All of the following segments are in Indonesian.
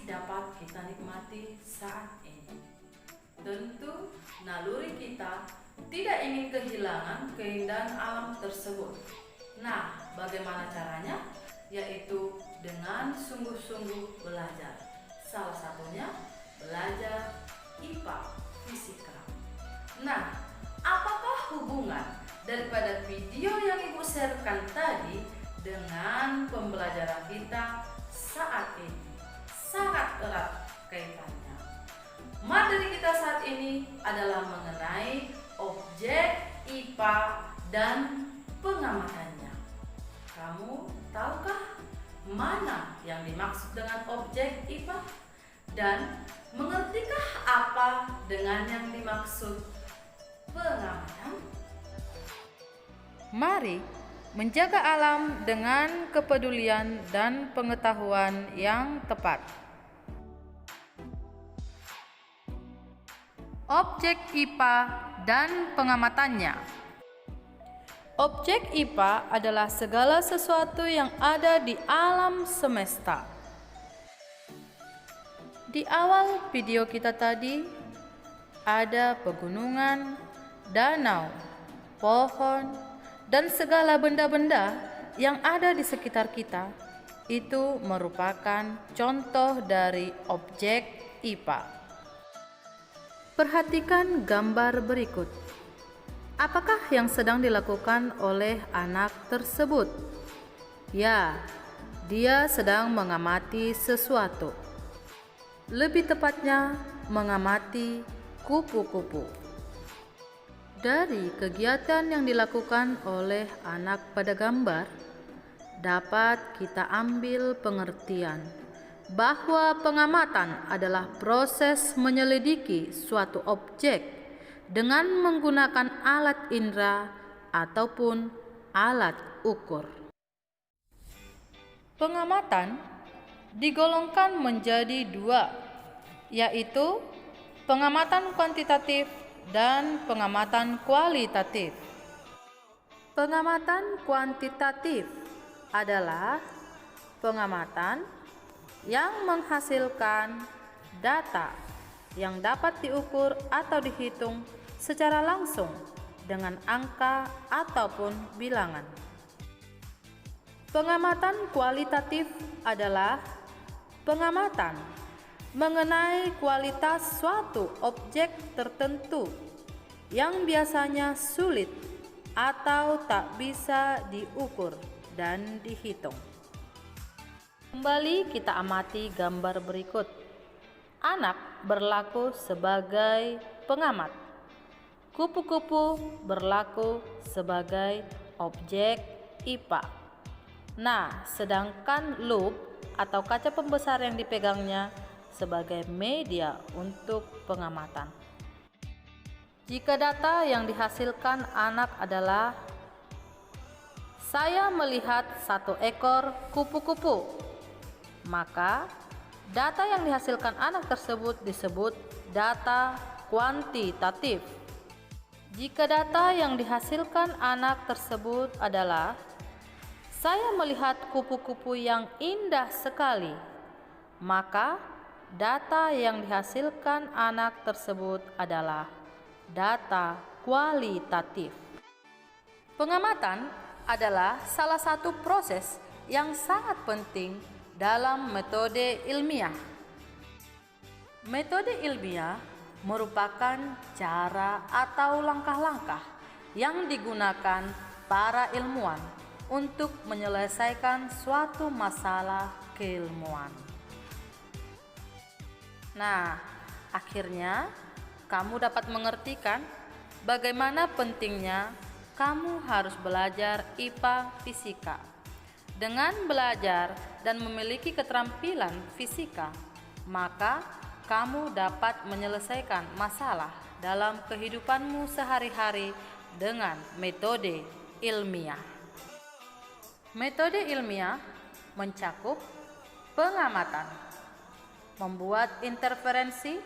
dapat kita nikmati saat ini. Tentu naluri kita tidak ingin kehilangan keindahan alam tersebut. Nah, bagaimana caranya? Yaitu dengan sungguh-sungguh belajar. Salah satunya belajar IPA fisika. Nah, apakah hubungan daripada video yang Ibu sharekan tadi dengan pembelajaran kita saat ini? Sangat erat kaitannya. Materi kita saat ini adalah mengenai objek IPA dan pengamatannya. Kamu tahukah mana yang dimaksud dengan objek IPA? Dan mengertikah apa dengan yang dimaksud pengamatan? Mari menjaga alam dengan kepedulian dan pengetahuan yang tepat. Objek IPA dan pengamatannya. Objek IPA adalah segala sesuatu yang ada di alam semesta. Di awal video kita tadi, ada pegunungan, danau, pohon, dan segala benda-benda yang ada di sekitar kita. Itu merupakan contoh dari objek IPA. Perhatikan gambar berikut. Apakah yang sedang dilakukan oleh anak tersebut? Ya, dia sedang mengamati sesuatu. Lebih tepatnya, mengamati kupu-kupu. Dari kegiatan yang dilakukan oleh anak pada gambar, dapat kita ambil pengertian bahwa pengamatan adalah proses menyelidiki suatu objek dengan menggunakan alat indera ataupun alat ukur. Pengamatan digolongkan menjadi dua, yaitu pengamatan kuantitatif dan pengamatan kualitatif. Pengamatan kuantitatif adalah pengamatan yang menghasilkan data yang dapat diukur atau dihitung secara langsung dengan angka ataupun bilangan. Pengamatan kualitatif adalah pengamatan mengenai kualitas suatu objek tertentu yang biasanya sulit atau tak bisa diukur dan dihitung. Kembali kita amati gambar berikut. Anak berlaku sebagai pengamat. Kupu-kupu berlaku sebagai objek IPA. Nah, sedangkan loop atau kaca pembesar yang dipegangnya sebagai media untuk pengamatan. Jika data yang dihasilkan anak adalah saya melihat satu ekor kupu-kupu, maka data yang dihasilkan anak tersebut disebut data kuantitatif. Jika data yang dihasilkan anak tersebut adalah saya melihat kupu-kupu yang indah sekali, maka data yang dihasilkan anak tersebut adalah data kualitatif. Pengamatan adalah salah satu proses yang sangat penting dalam metode ilmiah. Metode ilmiah merupakan cara atau langkah-langkah yang digunakan para ilmuwan untuk menyelesaikan suatu masalah keilmuan. Nah, akhirnya kamu dapat mengertikan bagaimana pentingnya kamu harus belajar IPA fisika. Dengan belajar dan memiliki keterampilan fisika, maka kamu dapat menyelesaikan masalah dalam kehidupanmu sehari-hari dengan metode ilmiah. Metode ilmiah mencakup pengamatan, membuat interferensi,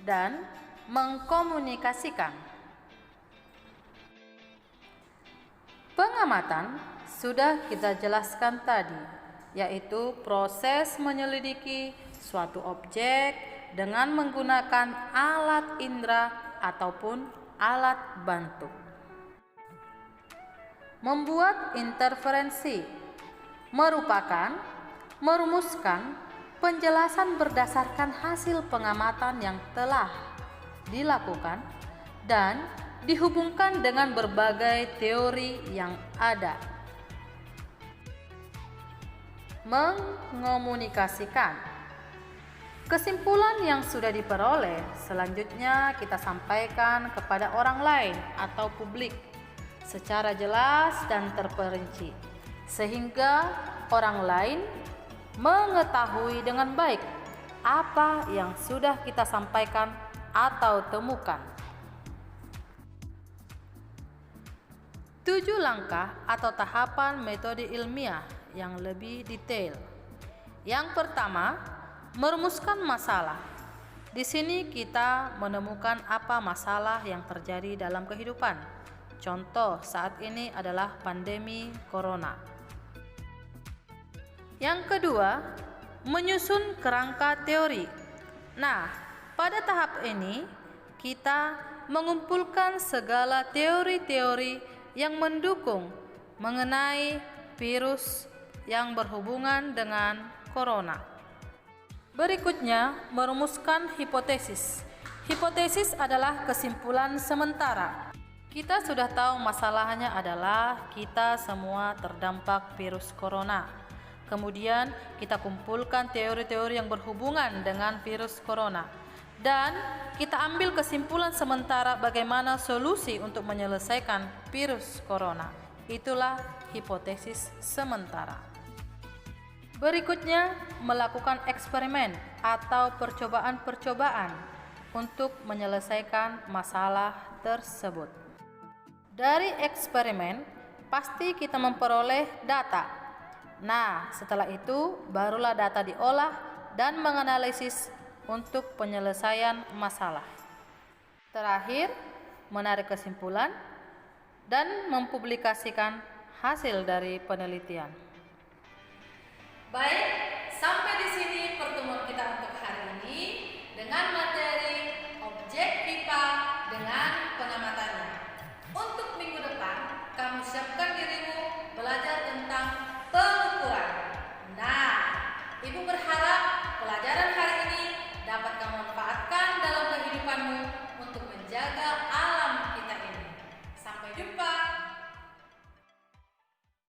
dan mengkomunikasikan. Pengamatan sudah kita jelaskan tadi, yaitu proses menyelidiki suatu objek dengan menggunakan alat indera ataupun alat bantu. Membuat interferensi merupakan merumuskan penjelasan berdasarkan hasil pengamatan yang telah dilakukan dan dihubungkan dengan berbagai teori yang ada. Mengomunikasikan kesimpulan yang sudah diperoleh selanjutnya kita sampaikan kepada orang lain atau publik secara jelas dan terperinci, sehingga orang lain mengetahui dengan baik apa yang sudah kita sampaikan atau temukan. 7 langkah atau tahapan metode ilmiah yang lebih detail. Yang pertama, merumuskan masalah. Di sini kita menemukan apa masalah yang terjadi dalam kehidupan. Contoh saat ini adalah pandemi corona. Yang kedua, menyusun kerangka teori. Nah, pada tahap ini kita mengumpulkan segala teori-teori yang mendukung mengenai virus yang berhubungan dengan corona. Berikutnya, merumuskan hipotesis. Hipotesis adalah kesimpulan sementara. Kita sudah tahu masalahnya adalah kita semua terdampak virus corona. Kemudian kita kumpulkan teori-teori yang berhubungan dengan virus corona. Dan kita ambil kesimpulan sementara bagaimana solusi untuk menyelesaikan virus corona. Itulah hipotesis sementara. Berikutnya, melakukan eksperimen atau percobaan-percobaan untuk menyelesaikan masalah tersebut. Dari eksperimen, pasti kita memperoleh data. Nah, setelah itu barulah data diolah dan menganalisis untuk penyelesaian masalah. Terakhir, menarik kesimpulan dan mempublikasikan hasil dari penelitian. Baik, sampai di sini pertemuan kita untuk hari ini dengan materi objek IPA dengan pengamatannya. Untuk minggu depan, kamu siapkan dirimu belajar tentang pengukuran. Nah, Ibu berharap pelajaran hari ini dapat kamu